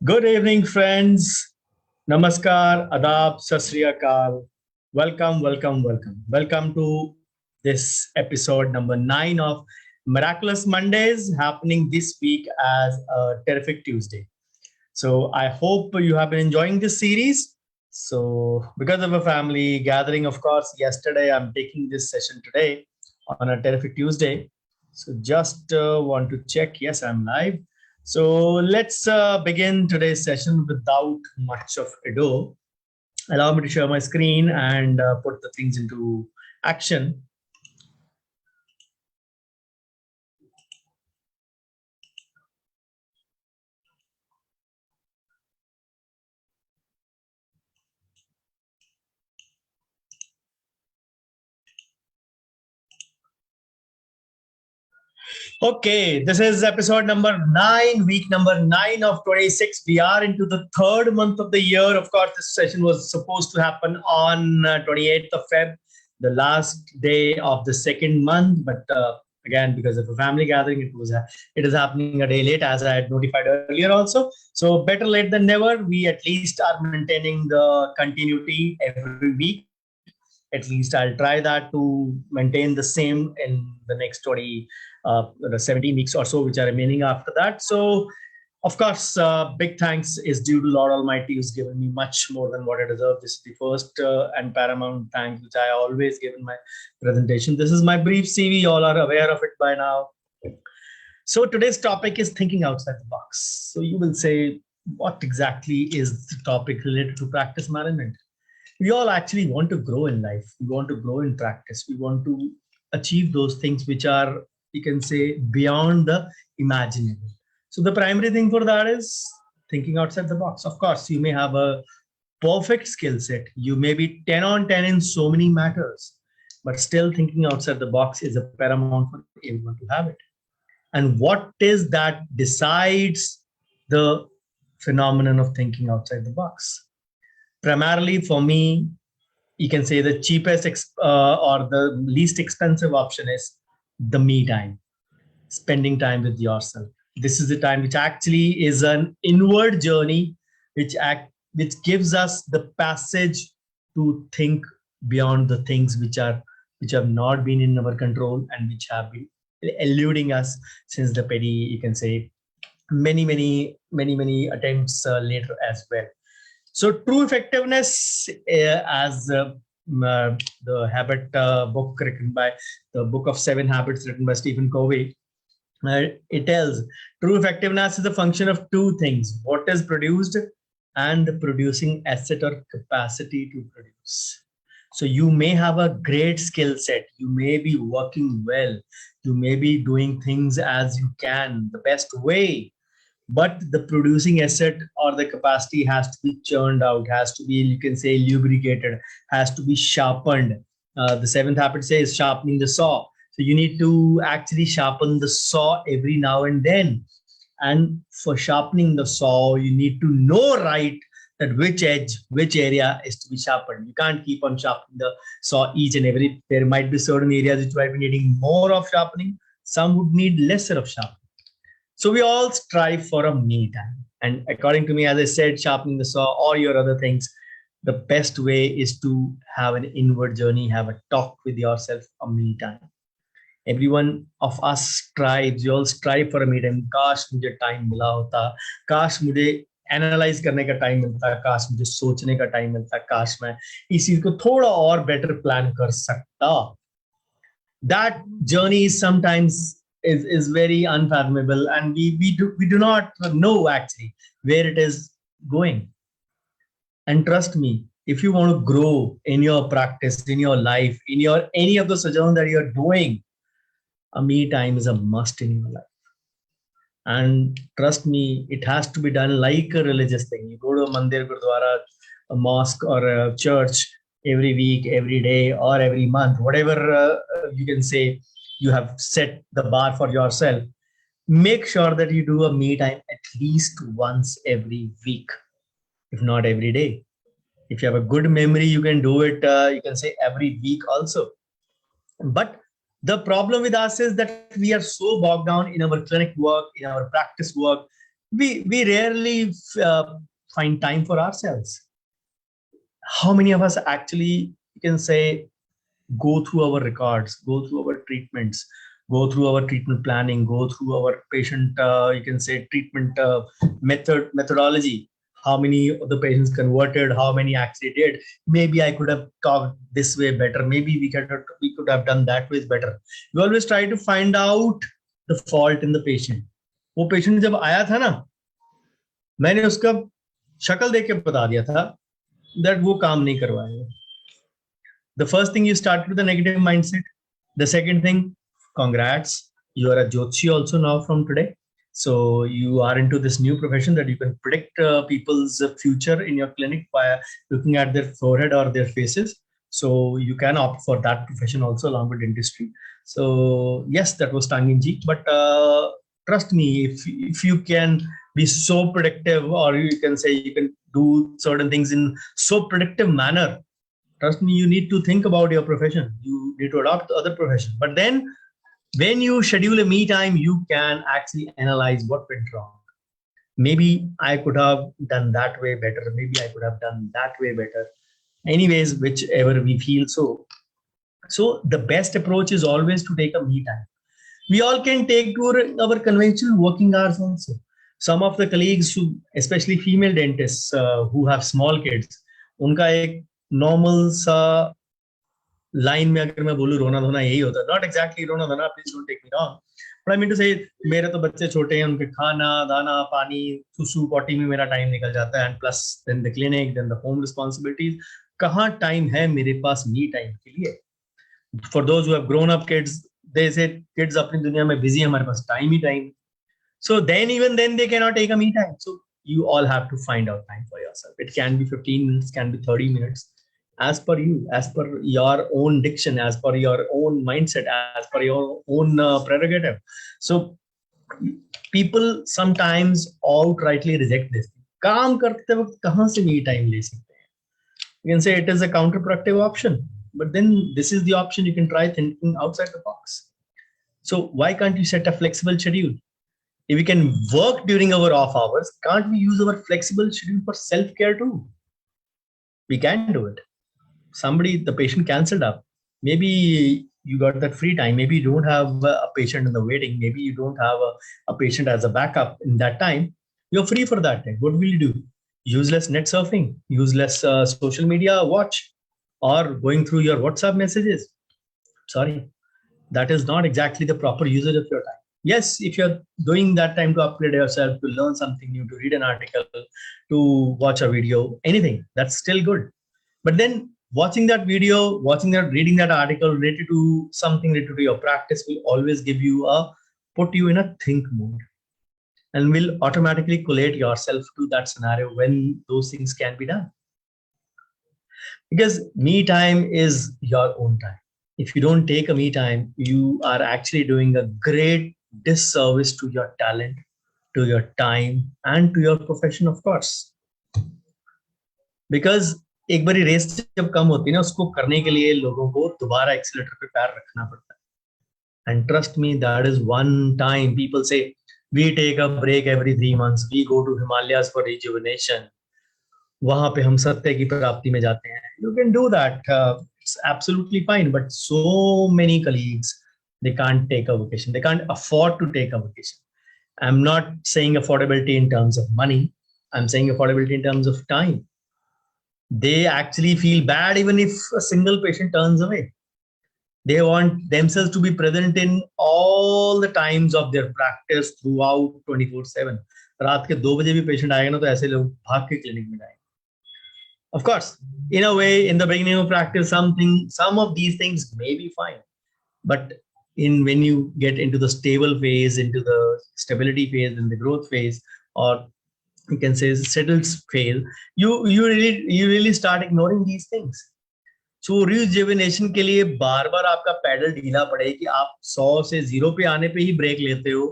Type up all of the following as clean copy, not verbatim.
Good evening, friends. Namaskar, Adab, Sat Sri Akal. Welcome, welcome, welcome. Welcome to this episode number 9 of Miraculous Mondays, happening this week as a terrific Tuesday. So I hope you have been enjoying this series. So because of a family gathering, of course, yesterday I'm taking this session today on a terrific Tuesday. So just want to check. Yes, I'm live. So let's begin today's session without much of ado. Allow me to share my screen and put the things into action. Okay, this is episode number 9, week number 9 of 26. We are into the third month of the year. Of course, this session was supposed to happen on 28th of Feb, the last day of the second month. But again, because of a family gathering, it is happening a day late, as I had notified earlier also. So better late than never. We at least are maintaining the continuity every week. At least I'll try that to maintain the same in the next 17 weeks or so, which are remaining after that. So, of course, big thanks is due to Lord Almighty, who's given me much more than what I deserve. This is the first and paramount thanks, which I always give in my presentation. This is my brief CV. You all are aware of it by now. So today's topic is thinking outside the box. So you will say, what exactly is the topic related to practice management? We all actually want to grow in life. We want to grow in practice. We want to achieve those things which are, you can say, beyond the imaginable. So the primary thing for that is thinking outside the box. Of course, you may have a perfect skill set. You may be 10 on 10 in so many matters, but still thinking outside the box is a paramount for everyone to have it. And what is that decides the phenomenon of thinking outside the box? Primarily for me, you can say the cheapest or the least expensive option is the me time, spending time with yourself. This is the time which actually is an inward journey, which gives us the passage to think beyond the things which have not been in our control and which have been eluding us since the petty, you can say, many attempts later as well. So true effectiveness, as the habit book written by the book of 7 habits written by Stephen Covey, it tells true effectiveness is a function of two things: what is produced and the producing asset or capacity to produce. So you may have a great skill set, you may be working well, you may be doing things as you can, the best way, but the producing asset or the capacity has to be churned out, has to be, you can say, lubricated, has to be sharpened. The 7th habit says sharpening the saw. So you need to actually sharpen the saw every now and then. And for sharpening the saw, you need to know right that which edge, which area is to be sharpened. You can't keep on sharpening the saw each and every. There might be certain areas which might be needing more of sharpening. Some would need lesser of sharpening. So we all strive for a me time. And according to me, as I said, sharpening the saw or your other things, the best way is to have an inward journey, have a talk with yourself, a me time. Everyone of us strives, you all strive for a me time. काश मुझे time मिला होता, काश मुझे analyse करने का time मिलता, काश मुझे सोचने का टाइम मिलता, काश मैं इस चीज को थोड़ा और बेटर प्लान कर सकता. That journey sometimes is very unfathomable, and we do not know actually where it is going. And trust me, if you want to grow in your practice, in your life, in your any of the sojourn that you're doing, a me time is a must in your life. And trust me, it has to be done like a religious thing. You go to a mandir, gurdwara, a mosque, or a church every week, every day, or every month, whatever you can say, you have set the bar for yourself. Make sure that you do a me time at least once every week, if not every day. If you have a good memory, you can do it, you can say, every week also. But the problem with us is that we are so bogged down in our clinic work, in our practice work. we rarely find time for ourselves. How many of us actually, you can say, go through our records, go through our treatments, go through our treatment planning, go through our patient, you can say, treatment methodology. How many of the patients converted? How many actually did? Maybe I could have talked this way better. Maybe we could have done that way better. We always try to find out the fault in the patient. वो patient जब आया था ना, मैंने उसका शक्ल देख के बता दिया था that वो काम नहीं करवाएगा. The first thing, you start with a negative mindset. The second thing, congrats, you are a Jyotshi also now from today. So you are into this new profession that you can predict people's future in your clinic by looking at their forehead or their faces. So you can opt for that profession also along with dentistry. So yes, that was tongue in cheek, but trust me, if you can be so predictive, or you can say you can do certain things in so predictive manner, trust me, you need to think about your profession. You need to adopt the other profession. But then when you schedule a me time, you can actually analyze what went wrong. Maybe I could have done that way better. Maybe I could have done that way better. Anyways, whichever we feel so. So the best approach is always to take a me time. We all can take to our conventional working hours also. Some of the colleagues, who, especially female dentists who have small kids, उनका एक normal सा line में अगर मैं बोलूं रोना धोना यही होता है. नॉट एग्जैक्टली रोना धोना, please don't take me wrong, but I mean to say मेरे तो बच्चे छोटे हैं, उनके खाना दाना पानी सुसु पॉटी में मेरा टाइम निकल जाता है, and plus then the clinic, then the home responsibilities. कहाँ टाइम है मेरे पास मी टाइम के लिए? For those who have grown up kids, they say kids अपनी दुनिया में बिजी, हमारे पास टाइम ही time. So then, even then, they cannot take a me time. So you all have to find out time for yourself. It can be 15 minutes, can be 30 minutes, as per you, as per your own diction, as per your own mindset, as per your own prerogative. So people sometimes outrightly reject this. काम करते वक्त कहाँ से me time ले सकते हैं? You can say it is a counterproductive option, but then this is the option. You can try thinking outside the box. So why can't you set a flexible schedule? If we can work during our off hours, can't we use our flexible schedule for self-care too? We can do it. Somebody, the patient cancelled up. Maybe you got that free time. Maybe you don't have a patient in the waiting. Maybe you don't have a patient as a backup in that time. You're free for that time. What will you do? Use less net surfing, use less social media watch, or going through your WhatsApp messages. Sorry, that is not exactly the proper usage of your time. Yes, if you're doing that time to upgrade yourself, to learn something new, to read an article, to watch a video, anything, that's still good. But then watching that video, reading that article related to something related to your practice will always put you in a think mode, and will automatically collate yourself to that scenario when those things can be done. Because me time is your own time. If you don't take a me time, you are actually doing a great disservice to your talent, to your time, and to your profession, of course. Because एक बारी race जब कम होती है ना, उसको करने के लिए लोगों को दोबारा एक्सीलेटर पे पैर रखना पड़ता है. And trust me, that is one time. People say we take a break every 3 months, we go to Himalayas for rejuvenation. वहां पे हम सत्य की प्राप्ति में जाते हैं. You can do that. It's absolutely fine. But so many colleagues, they can't take a vacation. They can't afford to take a vacation. I'm not saying affordability in terms of money. I'm saying affordability in terms of time. They actually feel bad even if a single patient turns away. They want themselves to be present in all the times of their practice throughout 24/7. रात के 2 बजे भी patient आएगा ना, तो ऐसे लोग भाग के clinic में जाएंगे. Of course, in a way, in the beginning of practice, some of these things may be fine. But when you get into the stable phase, into the stability phase, and the growth phase, or you can say settled phase, you really start ignoring these things. So rejuvenation के लिए बार बार आपका pedal ढीला पड़े कि आप 100 से 0 पे आने पे ही ब्रेक लेते हो,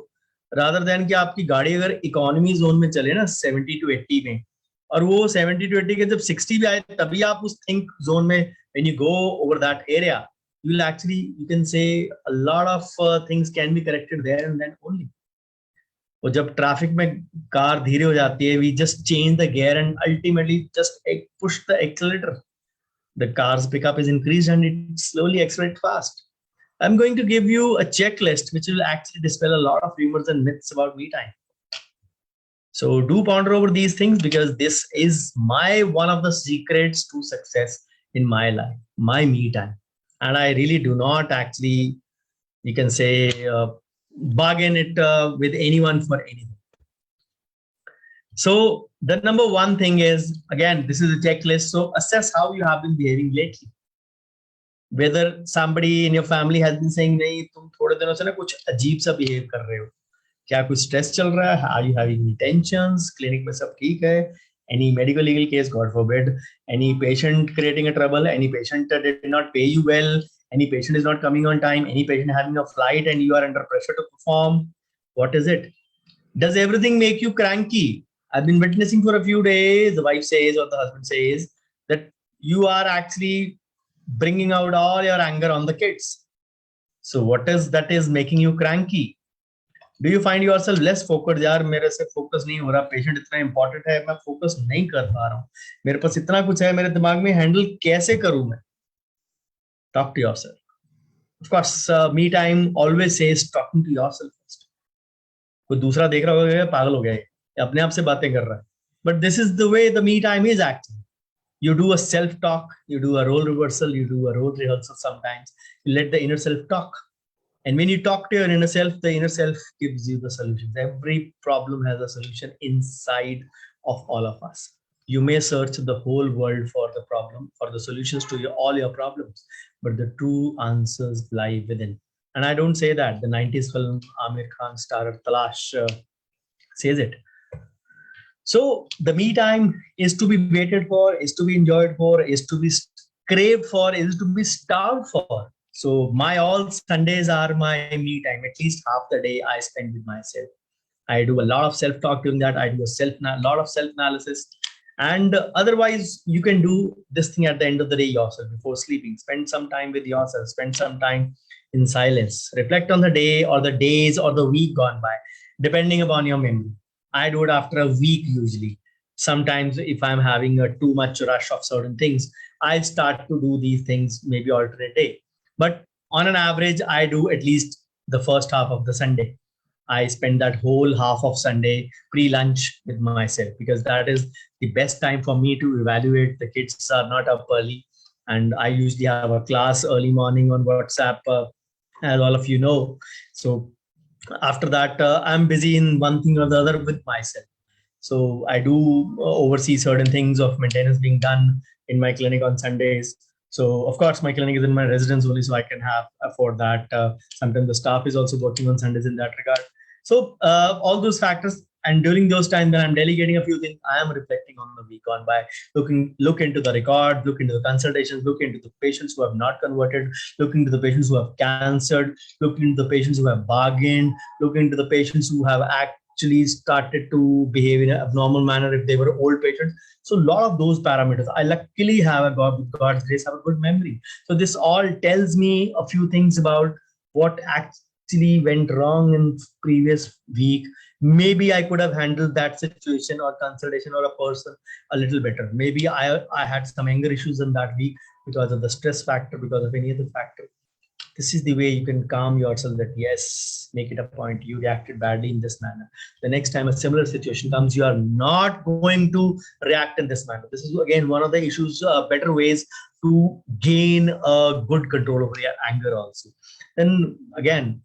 rather than कि आपकी गाड़ी अगर इकोनॉमी जोन में चले ना 70 to 80 में, और वो 70 to 80 के जब 60 पे आए तभी आप उस थिंक जोन में, when you go over that area, you will actually, you can say, a lot of things can be corrected there and then only. वो जब ट्रैफिक में कार धीरे हो जाती है, we just change the gear and ultimately just push the accelerator. The car's pickup is increased and it slowly accelerates fast. I'm going to give you a checklist which will actually dispel a lot of rumors and myths about me time. So do ponder over these things, because this is one of the secrets to success in my life, my me time. And I really do not actually, you can say, bargain it with anyone for anything. So the number one thing is, again, this is a checklist. So assess how you have been behaving lately. Whether somebody in your family has been saying, नहीं तुम थोड़े दिनों से ना कुछ अजीब सा behave कर रहे हो, क्या कुछ stress चल रहा है, are you having any tensions, clinic में सब ठीक है, any medical legal case, God forbid, any patient creating a trouble, any patient did not pay you well, any patient is not coming on time, any patient having a flight and you are under pressure to perform. What is it? Does everything make you cranky? I've been witnessing for a few days, the wife says or the husband says that you are actually bringing out all your anger on the kids. So what is that is making you cranky? Do you find yourself less focused? यार मेरे से focus नहीं हो रहा, patient इतना important है, मैं focus नहीं कर पा रहा हूँ, मेरे पास इतना कुछ है मेरे दिमाग में, handle कैसे करूँ मैं? Talk to yourself. Of course, me time always says talking to yourself first. कोई दूसरा देख रहा होगा पागल हो गया है, अपने आप से बातें कर रहा है. But this is the way the me time is acting. You do a self-talk, you do a role reversal, you do a role rehearsal sometimes. You let the inner self talk. And when you talk to your inner self, the inner self gives you the solutions. Every problem has a solution inside of all of us. You may search the whole world for the problem, for the solutions to all your problems, but the true answers lie within. And I don't say that. The 90s film Amir Khan starrer Talash says it. So the me time is to be waited for, is to be enjoyed for, is to be craved for, is to be starved for. So my all Sundays are my me time. At least half the day I spend with myself. I do a lot of self-talk during that. I do a lot of self-analysis. And otherwise, you can do this thing at the end of the day yourself before sleeping. Spend some time with yourself. Spend some time in silence. Reflect on the day or the days or the week gone by, depending upon your memory. I do it after a week usually. Sometimes if I'm having a too much rush of certain things, I start to do these things maybe alternate day. But on an average, I do at least the first half of the Sunday. I spend that whole half of Sunday pre-lunch with myself, because that is the best time for me to evaluate. The kids are not up early, and I usually have a class early morning on WhatsApp, as all of you know. So after that, I'm busy in one thing or the other with myself. So I do oversee certain things of maintenance being done in my clinic on Sundays. So of course, my clinic is in my residence only, so I can afford that. Sometimes the staff is also working on Sundays in that regard. So all those factors, and during those times when I'm delegating a few things, I am reflecting on the week gone by, look into the record, look into the consultations, look into the patients who have not converted, look into the patients who have canceled, look into the patients who have bargained, look into the patients who have actually started to behave in an abnormal manner if they were old patients. So a lot of those parameters, I luckily have with God's grace, have a good memory. So this all tells me a few things about what actually went wrong in previous week. Maybe I could have handled that situation or consultation or a person a little better. Maybe I had some anger issues in that week because of the stress factor, because of any other factor. This is the way you can calm yourself, that yes, make it a point. You reacted badly in this manner. The next time a similar situation comes, you are not going to react in this manner. This is again one of the issues, better ways to gain a good control over your anger also. Then again,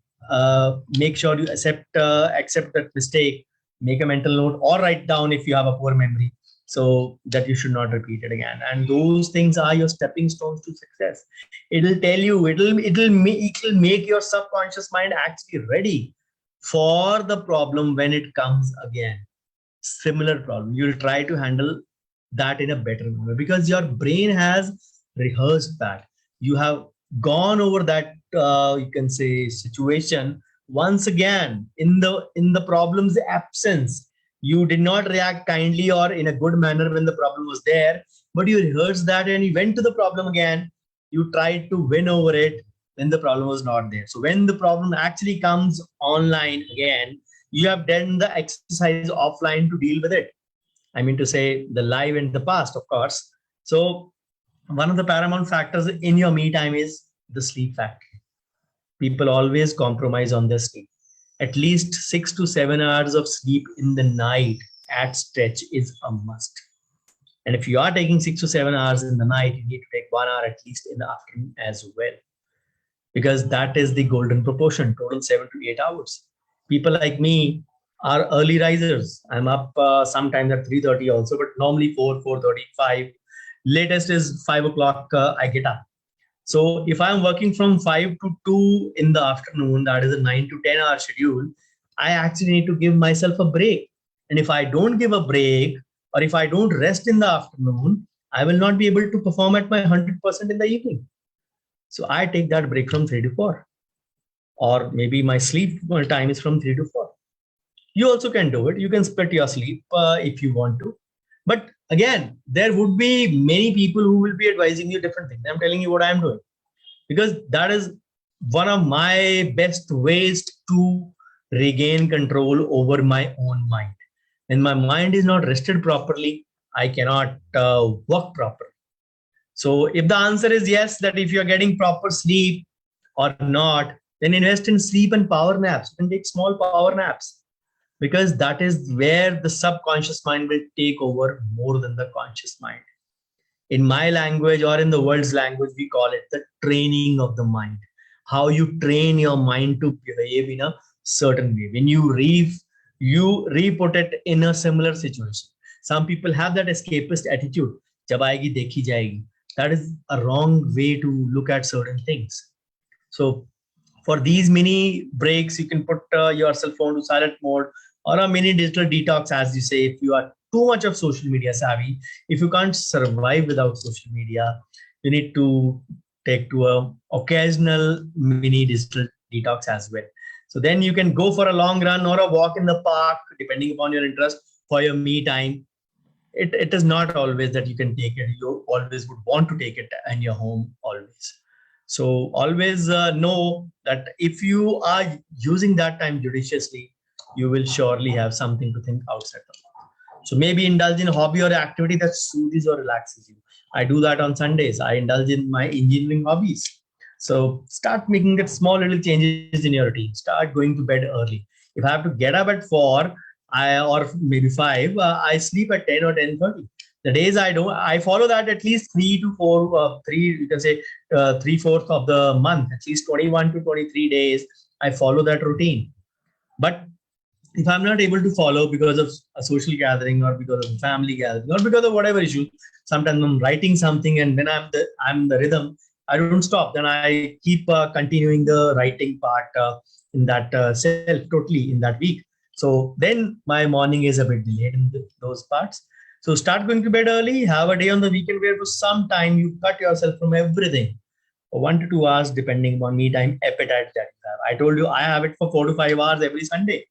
make sure you accept that mistake, make a mental note or write down if you have a poor memory, so that you should not repeat it again. And those things are your stepping stones to success. It'll tell you, it'll make your subconscious mind actually ready for the problem when it comes again. Similar problem, you'll try to handle that in a better manner, because your brain has rehearsed that. You have gone over that, you can say, situation once again in the problem's absence. You did not react kindly or in a good manner when the problem was there, but you rehearsed that and you went to the problem again. You tried to win over it when the problem was not there. So when the problem actually comes online again, you have done the exercise offline to deal with it. I mean to say the live and the past, of course. So one of the paramount factors in your me time is the sleep factor. People always compromise on their sleep. At least 6 to 7 hours of sleep in the night at stretch is a must. And if you are taking 6 to 7 hours in the night, you need to take 1 hour at least in the afternoon as well, because that is the golden proportion, total 7 to 8 hours. People like me are early risers. I'm up sometimes at 3:30 also, but normally 4, 4:35. Latest is 5 o'clock I get up. So if I'm working from 5 to 2 in the afternoon, that is a 9 to 10 hour schedule, I actually need to give myself a break. And if I don't give a break, or if I don't rest in the afternoon, I will not be able to perform at my 100% in the evening. So I take that break from 3 to 4. Or maybe my sleep time is from 3 to 4. You also can do it. You can split your sleep if you want to. But again, there would be many people who will be advising you different things. I'm telling you what I'm doing, because that is one of my best ways to regain control over my own mind. When my mind is not rested properly, I cannot work properly. So if the answer is yes, that if you're getting proper sleep or not, then invest in sleep and power naps. You can take small power naps, because that is where the subconscious mind will take over more than the conscious mind. In my language, or in the world's language, we call it the training of the mind. How you train your mind to behave in a certain way. When you re-put it in a similar situation. Some people have that escapist attitude. Jab aayegi, dekhi jayegi. That is a wrong way to look at certain things. So for these mini breaks, you can put your cell phone to silent mode, or a mini digital detox, as you say. If you are too much of social media savvy, if you can't survive without social media, you need to take to a occasional mini digital detox as well. So then you can go for a long run or a walk in the park, depending upon your interest, for your me time. It is not always that you can take it. You always would want to take it in your home always. So always know that if you are using that time judiciously, you will surely have something to think outside of it. So maybe indulge in a hobby or activity that soothes or relaxes you. I do that on Sundays. I indulge in my engineering hobbies. So start making that small little changes in your routine. Start going to bed early. If I have to get up at 4, or maybe 5, I sleep at 10 or 10:30. The days I don't, I follow that at least 3 to 4, 3, you can say 3/4 of the month, at least 21 to 23 days, I follow that routine. But if I'm not able to follow because of a social gathering, or because of a family gathering, or because of whatever issue, sometimes I'm writing something and then I'm in the rhythm, I don't stop. Then I keep continuing the writing part in that self totally in that week. So then my morning is a bit delayed in those parts. So start going to bed early, have a day on the weekend where for some time you cut yourself from everything. For 1 to 2 hours, depending on me time appetite that you have. I told you I have it for 4 to 5 hours every Sunday.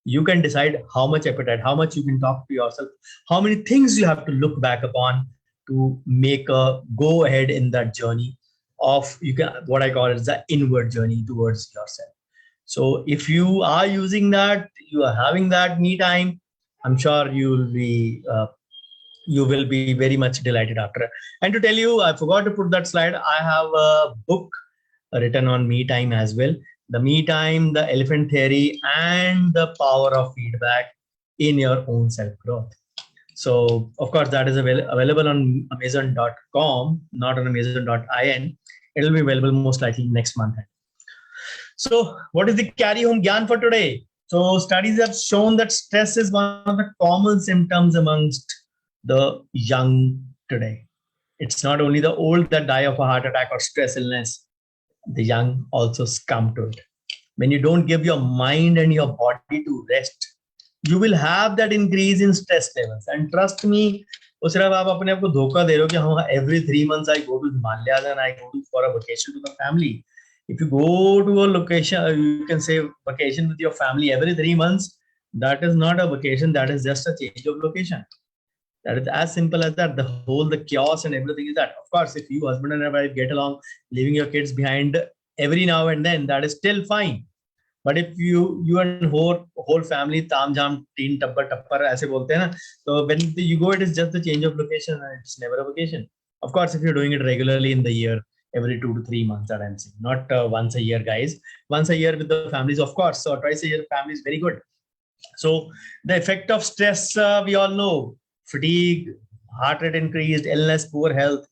You can decide how much appetite, how much you can talk to yourself, how many things you have to look back upon to make a go ahead in that journey of, you can, what I call it, the inward journey towards yourself. So if you are using that, you are having that me time, I'm sure you will be very much delighted after. And to tell you, I forgot to put that slide. I have a book written on me time as well. The me time, the elephant theory, and the power of feedback in your own self-growth. So of course, that is available on Amazon.com, not on Amazon.in. It will be available most likely next month. So what is the carry home Gyan for today? So studies have shown that stress is one of the common symptoms amongst the young today. It's not only the old that die of a heart attack or stress illness, the young also succumb to it. When you don't give your mind and your body to rest, you will have that increase in stress levels. And trust me, सिर्फ आप अपने आप को धोखा दे रहे हो कि हाँ every 3 months I go to Himalayas and I go for a vacation to the family. If you go to a location, you can say vacation with your family every 3 months, that is not a vacation, that is just a change of location. That is as simple as that. The chaos and everything is that. Of course, if you husband and wife get along, leaving your kids behind every now and then, that is still fine. But if you and whole family ताम झाम teen टप्पर टप्पर ऐसे बोलते हैं ना, so when you go, it is just the change of location and it's never a vacation. Of course, if you're doing it regularly in the year, every 2 to 3 months, that I'm saying, not once a year, guys. Once a year with the families, of course. So twice a year, family is very good. So the effect of stress, we all know: fatigue, heart rate increased, illness, poor health,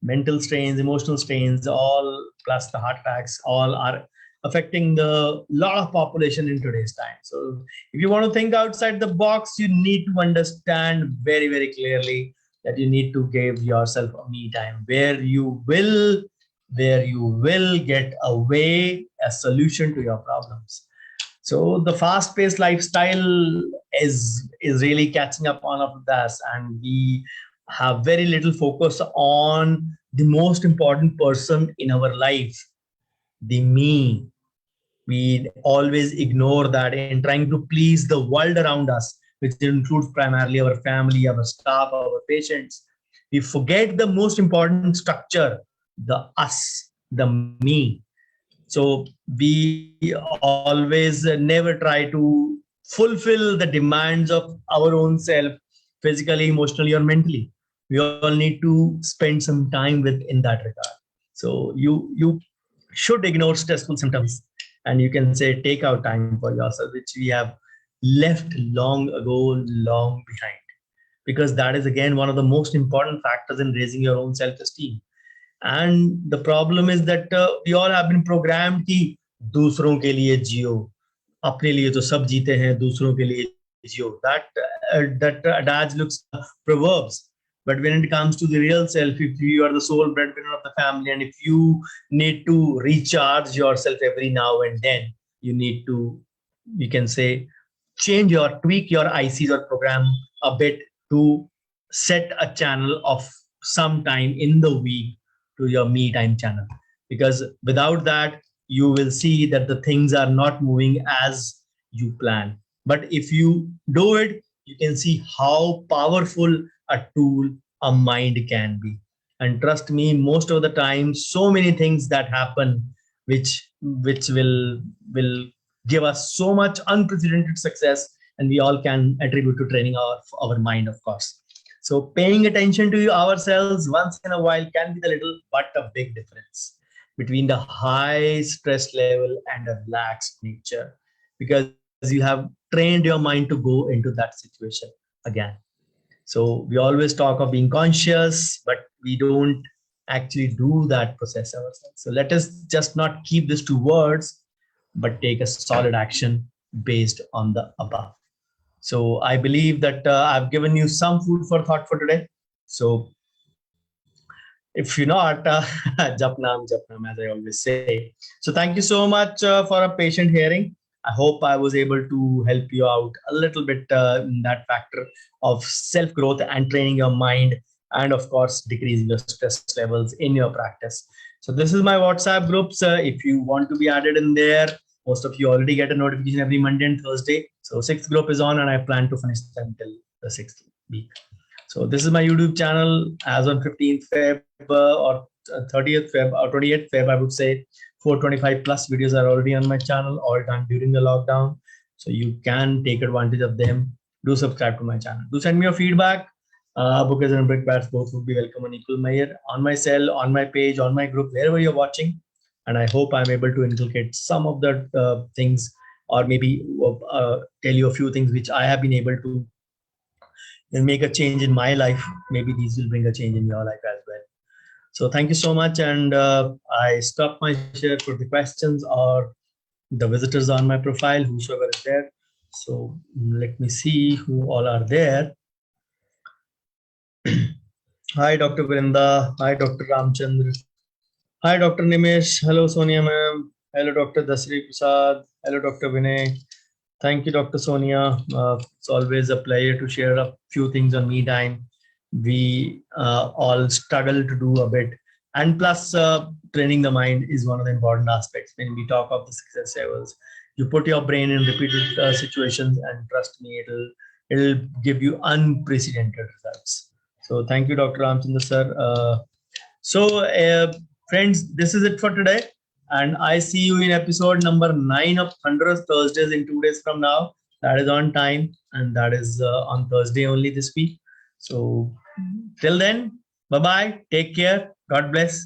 mental strains, emotional strains, all plus the heart attacks, all are affecting the lot of population in today's time. So if you want to think outside the box, you need to understand very, very clearly that you need to give yourself a me time where you will get a solution to your problems. So the fast-paced lifestyle is really catching up on all of this, and we have very little focus on the most important person in our life, the me. We always ignore that in trying to please the world around us, which includes primarily our family, our staff, our patients. We forget the most important structure, the us, the me. So we always never try to fulfill the demands of our own self, physically, emotionally, or mentally. We all need to spend some time with in that regard. So you should ignore stressful symptoms, and you can say take out time for yourself, which we have left long ago, long behind, because that is again one of the most important factors in raising your own self-esteem. And the problem is that we all have been programmed कि दूसरों के लिए जियो, अपने लिए तो सब जीते हैं, दूसरों के लिए जियो. That adage looks proverbs, but when it comes to the real self, if you are the sole breadwinner of the family, and if you need to recharge yourself every now and then, you need to, you can say, tweak your ICs or program a bit to set a channel of some time in the week to your me time channel, because without that you will see that the things are not moving as you plan. But if you do it, you can see how powerful a tool a mind can be. And trust me, most of the time, so many things that happen which will give us so much unprecedented success, and we all can attribute to training our mind, of course. So paying attention to ourselves once in a while can be the little but a big difference between the high stress level and a relaxed nature, because you have trained your mind to go into that situation again. So we always talk of being conscious, but we don't actually do that process ourselves. So let us just not keep this to words, but take a solid action based on the above. So I believe that I've given you some food for thought for today. So if you're not, japnam, japnam, as I always say. So thank you so much for a patient hearing. I hope I was able to help you out a little bit in that factor of self-growth and training your mind, and of course, decreasing the stress levels in your practice. So this is my WhatsApp groups. If you want to be added in there, most of you already get a notification every Monday and Thursday. So sixth group is on, and I plan to finish them till the sixth week. So this is my YouTube channel as on 15th Feb or 30th Feb or 28th Feb, I would say. 425 plus videos are already on my channel, all done during the lockdown. So you can take advantage of them. Do subscribe to my channel. Do send me your feedback. Bookers and brickbats both would be welcome on equal measure on my cell, on my page, on my group, wherever you're watching. And I hope I'm able to inculcate some of the things, or maybe tell you a few things which I have been able to make a change in my life. Maybe these will bring a change in your life as well. So thank you so much. And I stop my share for the questions or the visitors on my profile, whosoever is there. So let me see who all are there. Hi, Dr. Vrinda. Hi, Dr. Ramchandra. Hi, Dr. Nimesh. Hello, Sonia ma'am. Hello, Dr. Dasri Prasad. Hello, Dr. Vinay. Thank you, Dr. Sonia. It's always a pleasure to share a few things on me time. We all struggle to do a bit. And plus, training the mind is one of the important aspects when we talk of the success levels. You put your brain in repeated situations, and trust me, it'll give you unprecedented results. So thank you, Dr. Ramchandra sir. So friends, this is it for today. And I see you in episode number 9 of Thunderous Thursdays in 2 days from now. That is on time, and that is on Thursday only this week. So till then, bye bye. Take care. God bless.